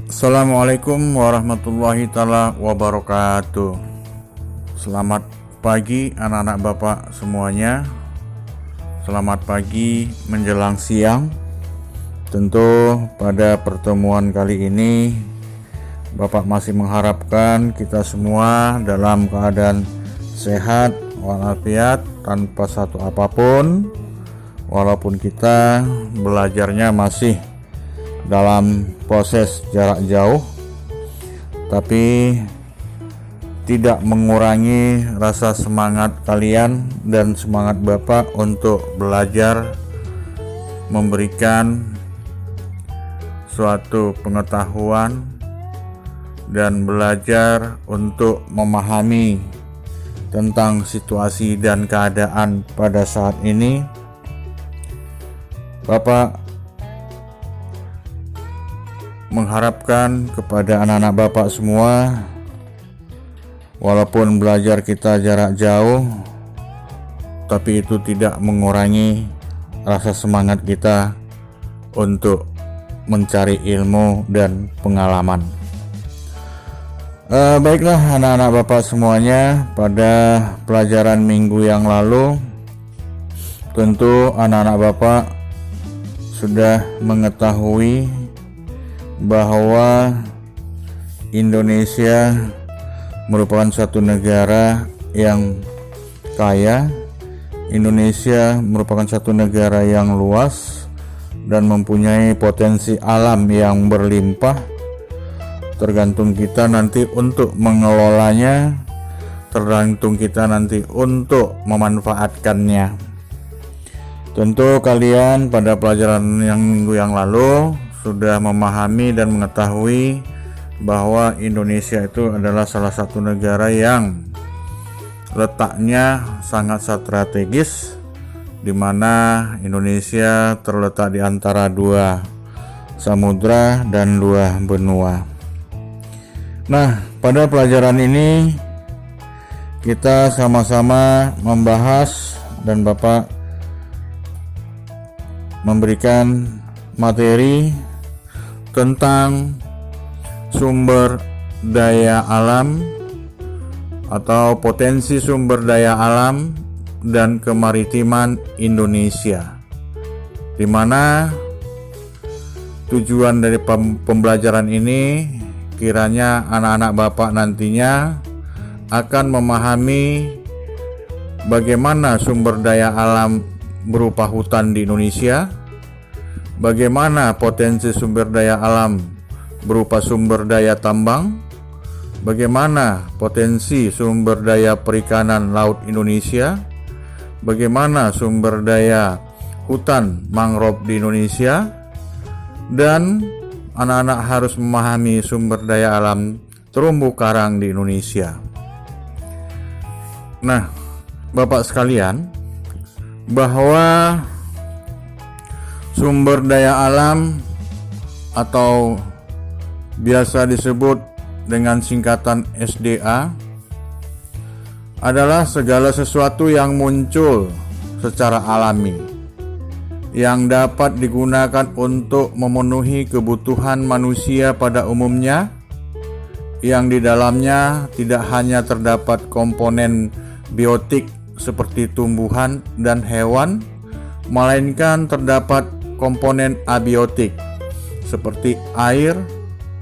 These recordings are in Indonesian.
Assalamualaikum warahmatullahi taala wabarakatuh. Selamat pagi anak-anak Bapak semuanya. Selamat pagi menjelang siang. Tentu pada pertemuan kali ini Bapak masih mengharapkan kita semua dalam keadaan sehat walafiat tanpa satu apapun. Walaupun kita belajarnya masih dalam proses jarak jauh, tapi tidak mengurangi rasa semangat kalian dan semangat Bapak untuk belajar, memberikan suatu pengetahuan dan belajar untuk memahami tentang situasi dan keadaan pada saat ini. Bapak mengharapkan kepada anak-anak Bapak semua, walaupun belajar kita jarak jauh, tapi itu tidak mengurangi rasa semangat kita untuk mencari ilmu dan pengalaman. Baiklah anak-anak Bapak semuanya, pada pelajaran minggu yang lalu tentu anak-anak Bapak sudah mengetahui bahwa Indonesia merupakan satu negara yang kaya. Indonesia merupakan satu negara yang luas dan mempunyai potensi alam yang berlimpah. Tergantung kita nanti untuk mengelolanya, tergantung kita nanti untuk memanfaatkannya. Tentu kalian pada pelajaran yang minggu yang lalu sudah memahami dan mengetahui bahwa Indonesia itu adalah salah satu negara yang letaknya sangat strategis, di mana Indonesia terletak di antara dua samudra dan dua benua. Nah, pada pelajaran ini kita sama-sama membahas dan Bapak memberikan materi tentang sumber daya alam atau potensi sumber daya alam dan kemaritiman Indonesia, di mana tujuan dari pembelajaran ini kiranya anak-anak Bapak nantinya akan memahami bagaimana sumber daya alam berupa hutan di Indonesia, bagaimana potensi sumber daya alam berupa sumber daya tambang, bagaimana potensi sumber daya perikanan laut Indonesia, bagaimana sumber daya hutan mangrove di Indonesia, dan anak-anak harus memahami sumber daya alam terumbu karang di Indonesia. Nah, Bapak sekalian, bahwa sumber daya alam atau biasa disebut dengan singkatan SDA adalah segala sesuatu yang muncul secara alami yang dapat digunakan untuk memenuhi kebutuhan manusia pada umumnya, yang di dalamnya tidak hanya terdapat komponen biotik seperti tumbuhan dan hewan, melainkan terdapat komponen abiotik seperti air,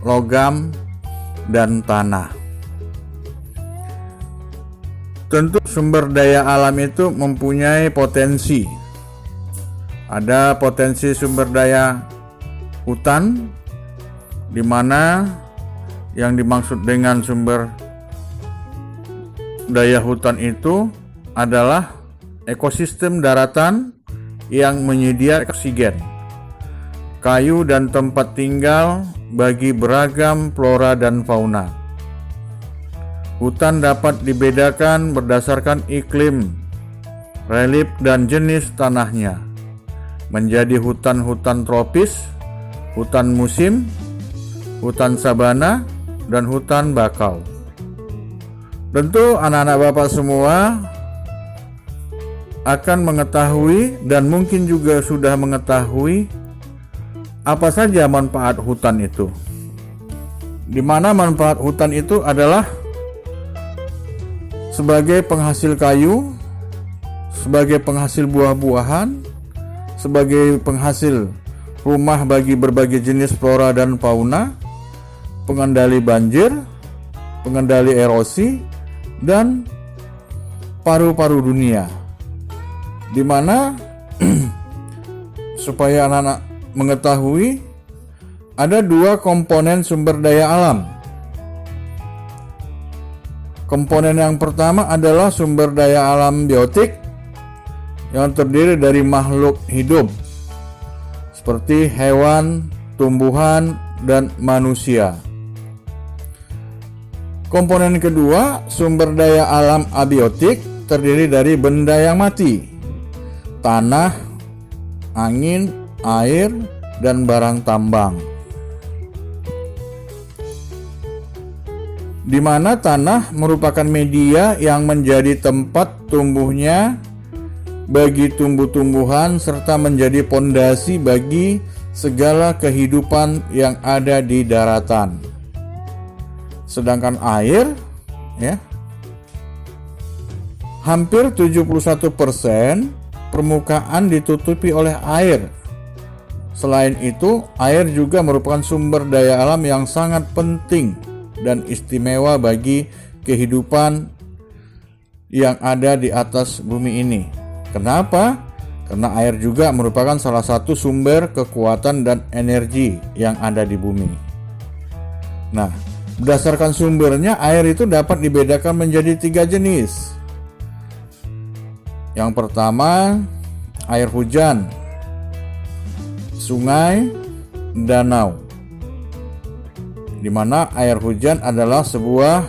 logam, dan tanah. Tentu sumber daya alam itu mempunyai potensi. Ada potensi sumber daya hutan, di mana yang dimaksud dengan sumber daya hutan itu adalah ekosistem daratan yang menyediakan oksigen, kayu, dan tempat tinggal bagi beragam flora dan fauna. Hutan dapat dibedakan berdasarkan iklim, relief, dan jenis tanahnya, menjadi hutan-hutan tropis, hutan musim, hutan sabana, dan hutan bakau. Tentu anak-anak Bapak semua akan mengetahui dan mungkin juga sudah mengetahui apa saja manfaat hutan itu. di mana manfaat hutan itu adalah sebagai penghasil kayu, sebagai penghasil buah-buahan, sebagai penghasil rumah bagi berbagai jenis flora dan fauna, pengendali banjir, pengendali erosi, dan paru-paru dunia. Di mana supaya anak-anak mengetahui ada dua komponen sumber daya alam. Komponen yang pertama adalah sumber daya alam biotik yang terdiri dari makhluk hidup seperti hewan, tumbuhan, dan manusia. Komponen kedua, sumber daya alam abiotik, terdiri dari benda yang mati, tanah, angin, air, dan barang tambang. Di mana tanah merupakan media yang menjadi tempat tumbuhnya bagi tumbuh-tumbuhan serta menjadi pondasi bagi segala kehidupan yang ada di daratan. Sedangkan air, hampir 71% permukaan ditutupi oleh air. Selain itu, air juga merupakan sumber daya alam yang sangat penting dan istimewa bagi kehidupan yang ada di atas bumi ini. Kenapa? Karena air juga merupakan salah satu sumber kekuatan dan energi yang ada di bumi. Nah, berdasarkan sumbernya, air itu dapat dibedakan menjadi 3 jenis. Yang pertama, air hujan, sungai, danau. Di mana air hujan adalah sebuah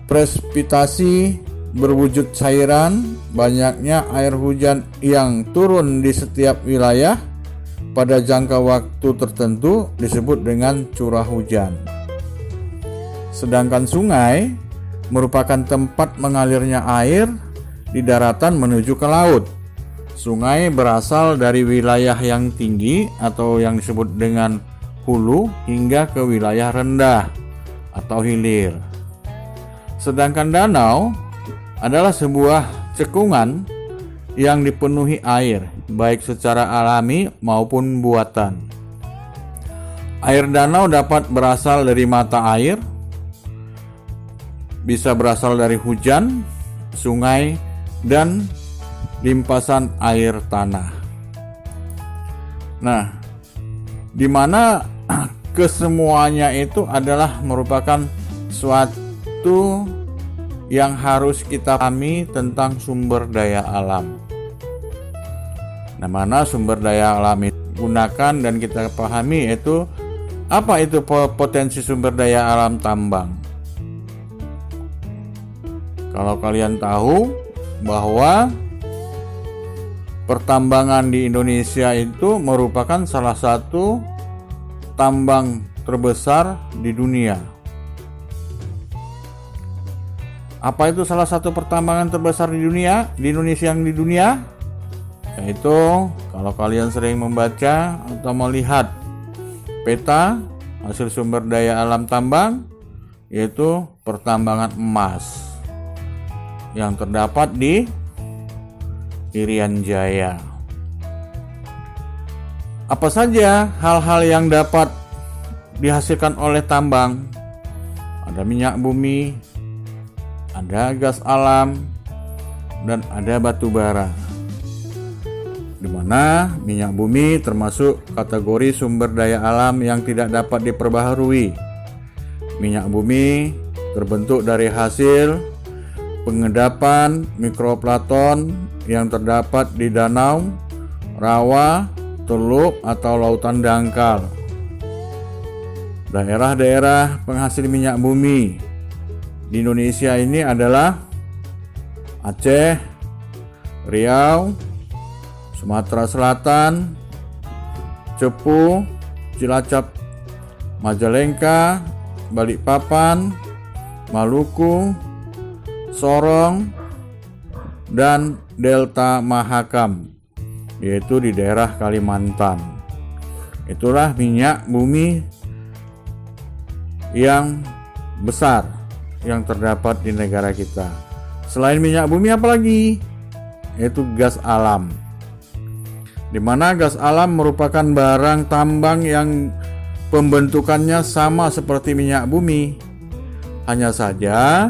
presipitasi berwujud cairan. Banyaknya air hujan yang turun di setiap wilayah pada jangka waktu tertentu disebut dengan curah hujan. Sedangkan sungai merupakan tempat mengalirnya air di daratan menuju ke laut. Sungai berasal dari wilayah yang tinggi atau yang disebut dengan hulu hingga ke wilayah rendah atau hilir. Sedangkan danau adalah sebuah cekungan yang dipenuhi air, baik secara alami maupun buatan. Air danau dapat berasal dari mata air, bisa berasal dari hujan, sungai, dan limpasan air tanah. Nah, di mana kesemuanya itu adalah merupakan suatu yang harus kita pahami tentang sumber daya alam. Nah, mana sumber daya alam itu gunakan dan kita pahami yaitu apa itu potensi sumber daya alam tambang. Kalau kalian tahu bahwa pertambangan di Indonesia itu merupakan salah satu tambang terbesar di dunia. Apa itu salah satu pertambangan terbesar di dunia, di Indonesia yang di dunia? Yaitu kalau kalian sering membaca atau melihat peta hasil sumber daya alam tambang, yaitu pertambangan emas yang terdapat di Irian Jaya. Apa saja hal-hal yang dapat dihasilkan oleh tambang? Ada minyak bumi, ada gas alam, dan ada batu bara. Di mana minyak bumi termasuk kategori sumber daya alam yang tidak dapat diperbaharui. Minyak bumi terbentuk dari hasil pengendapan mikroplankton yang terdapat di danau, rawa, teluk atau lautan dangkal. Daerah-daerah penghasil minyak bumi di Indonesia ini adalah Aceh, Riau, Sumatera Selatan, Cepu, Cilacap, Majalengka, Balikpapan, Maluku, Sorong, dan Delta Mahakam, yaitu di daerah Kalimantan. Itulah minyak bumi yang besar yang terdapat di negara kita. Selain minyak bumi apalagi? Yaitu gas alam. Di mana gas alam merupakan barang tambang yang pembentukannya sama seperti minyak bumi. Hanya saja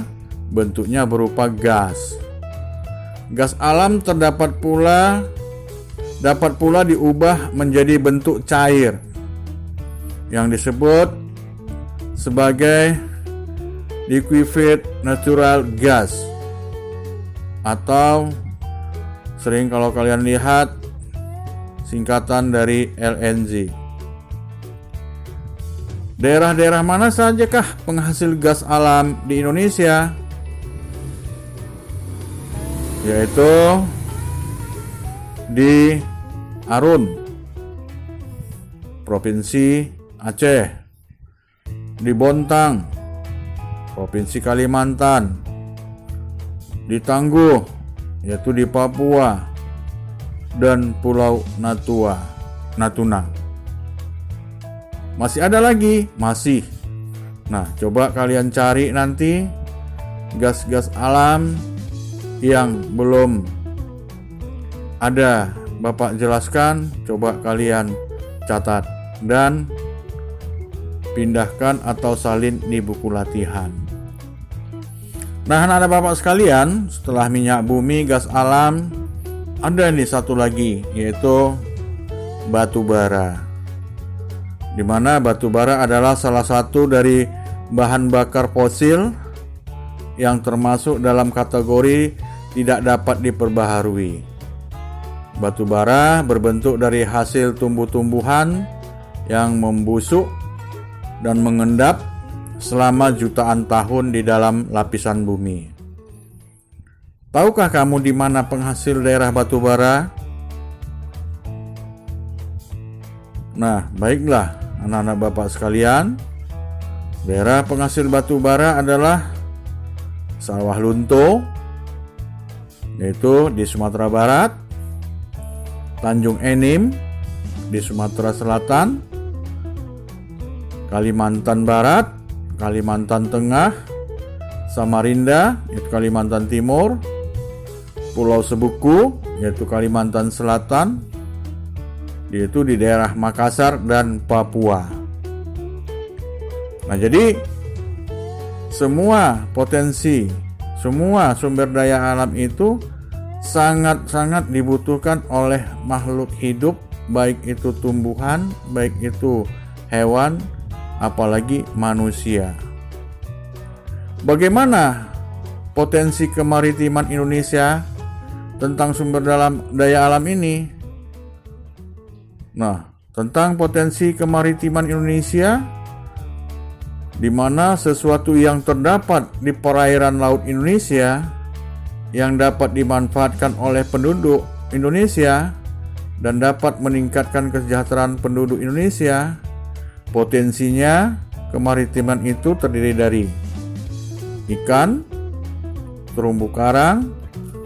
bentuknya berupa gas. Gas alam dapat pula diubah menjadi bentuk cair yang disebut sebagai liquefied natural gas, atau sering kalau kalian lihat singkatan dari LNG. Daerah-daerah mana sajakah penghasil gas alam di Indonesia? Yaitu di Arun, Provinsi Aceh, di Bontang, Provinsi Kalimantan, di Tangguh, yaitu di Papua, dan Pulau Natuna. Masih ada lagi? Masih. Nah, coba kalian cari nanti gas-gas alam yang belum ada Bapak jelaskan, coba kalian catat dan pindahkan atau salin di buku latihan. Nah, anak-anak Bapak sekalian, setelah minyak bumi, gas alam, ada nih satu lagi, yaitu batu bara. Di mana batu bara adalah salah satu dari bahan bakar fosil yang termasuk dalam kategori tidak dapat diperbaharui. Batu bara berbentuk dari hasil tumbuh-tumbuhan yang membusuk dan mengendap selama jutaan tahun di dalam lapisan bumi. Tahukah kamu di mana penghasil daerah batu bara? Nah, baiklah anak-anak Bapak sekalian, daerah penghasil batu bara adalah Sawah Lunto, yaitu di Sumatera Barat, Tanjung Enim di Sumatera Selatan, Kalimantan Barat, Kalimantan Tengah, Samarinda yaitu Kalimantan Timur, Pulau Sebuku yaitu Kalimantan Selatan, yaitu di daerah Makassar dan Papua. Nah, jadi semua potensi, semua sumber daya alam itu sangat-sangat dibutuhkan oleh makhluk hidup, baik itu tumbuhan, baik itu hewan, apalagi manusia. Bagaimana potensi kemaritiman Indonesia tentang sumber daya alam ini? Nah, tentang potensi kemaritiman Indonesia, di mana sesuatu yang terdapat di perairan laut Indonesia yang dapat dimanfaatkan oleh penduduk Indonesia dan dapat meningkatkan kesejahteraan penduduk Indonesia. Potensinya kemaritiman itu terdiri dari ikan, terumbu karang,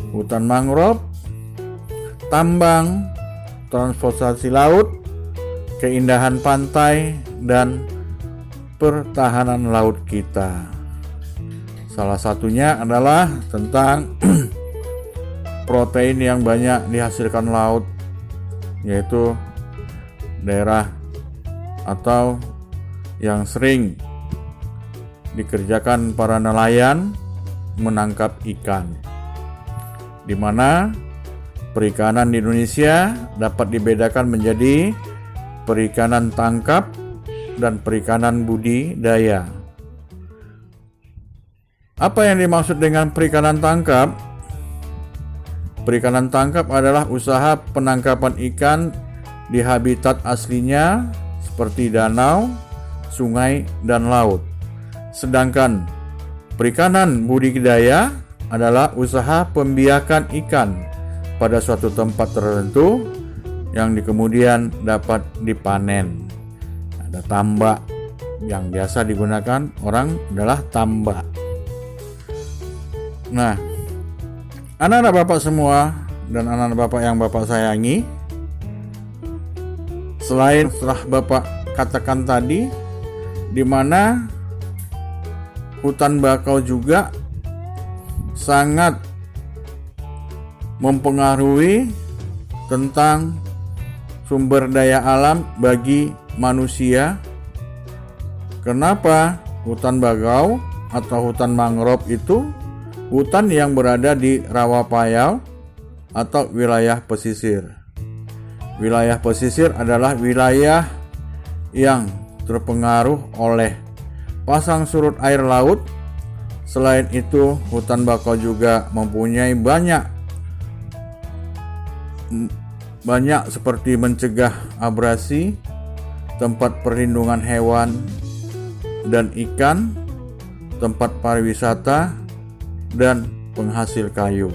hutan mangrove, tambang, transportasi laut, keindahan pantai, dan pertahanan laut kita. Salah satunya adalah tentang protein yang banyak dihasilkan laut, yaitu daerah atau yang sering dikerjakan para nelayan menangkap ikan, di mana perikanan di Indonesia dapat dibedakan menjadi perikanan tangkap dan perikanan budidaya. Apa yang dimaksud dengan perikanan tangkap? Perikanan tangkap adalah usaha penangkapan ikan di habitat aslinya seperti danau, sungai, dan laut. Sedangkan perikanan budidaya adalah usaha pembiakan ikan pada suatu tempat tertentu yang kemudian dapat dipanen. Ada tambak yang biasa digunakan orang adalah tambak. Nah, anak-anak Bapak semua dan anak-anak Bapak yang Bapak sayangi, selain setelah Bapak katakan tadi, di mana hutan bakau juga sangat mempengaruhi tentang sumber daya alam bagi manusia. Kenapa? Hutan bakau atau hutan mangrove itu hutan yang berada di rawa payau atau wilayah pesisir. Wilayah pesisir adalah wilayah yang terpengaruh oleh pasang surut air laut. Selain itu, hutan bakau juga mempunyai banyak seperti mencegah abrasi, tempat perlindungan hewan dan ikan, tempat pariwisata, dan penghasil kayu.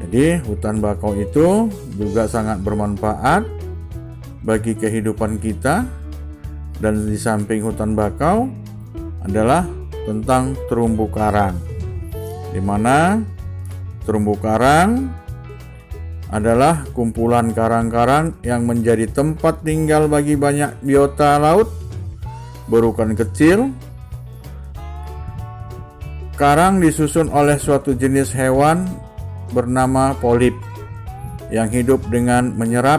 Jadi hutan bakau itu juga sangat bermanfaat bagi kehidupan kita. Dan di samping hutan bakau adalah tentang terumbu karang, di mana terumbu karang adalah kumpulan karang-karang yang menjadi tempat tinggal bagi banyak biota laut berukuran kecil. Karang disusun oleh suatu jenis hewan bernama polip yang hidup dengan menyerap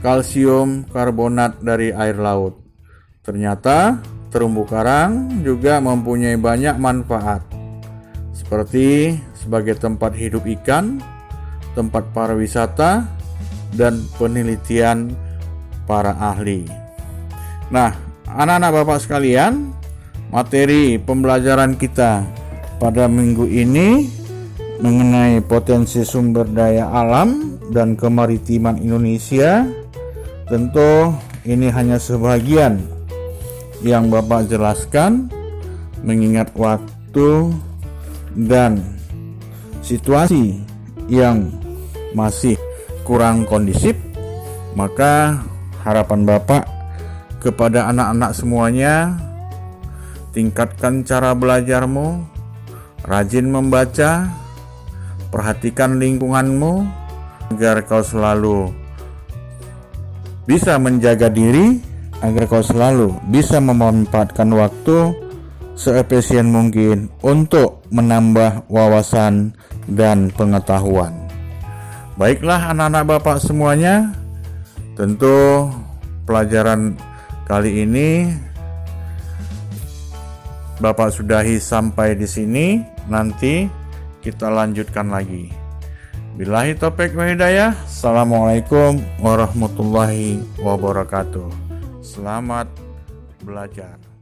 kalsium karbonat dari air laut. Ternyata terumbu karang juga mempunyai banyak manfaat, seperti sebagai tempat hidup ikan, tempat pariwisata, dan penelitian para ahli. Nah, anak-anak Bapak sekalian, materi pembelajaran kita pada minggu ini mengenai potensi sumber daya alam dan kemaritiman Indonesia. Tentu ini hanya sebagian yang Bapak jelaskan, mengingat waktu dan situasi yang masih kurang kondisif. Maka harapan Bapak kepada anak-anak semuanya, tingkatkan cara belajarmu, rajin membaca, perhatikan lingkunganmu agar kau selalu bisa menjaga diri, agar kau selalu bisa memanfaatkan waktu seefisien mungkin untuk menambah wawasan dan pengetahuan. Baiklah anak-anak Bapak semuanya, tentu pelajaran kali ini Bapak sudahi sampai di sini. Nanti kita lanjutkan lagi. Billahi taufiq wal hidayah. Assalamualaikum warahmatullahi wabarakatuh. Selamat belajar.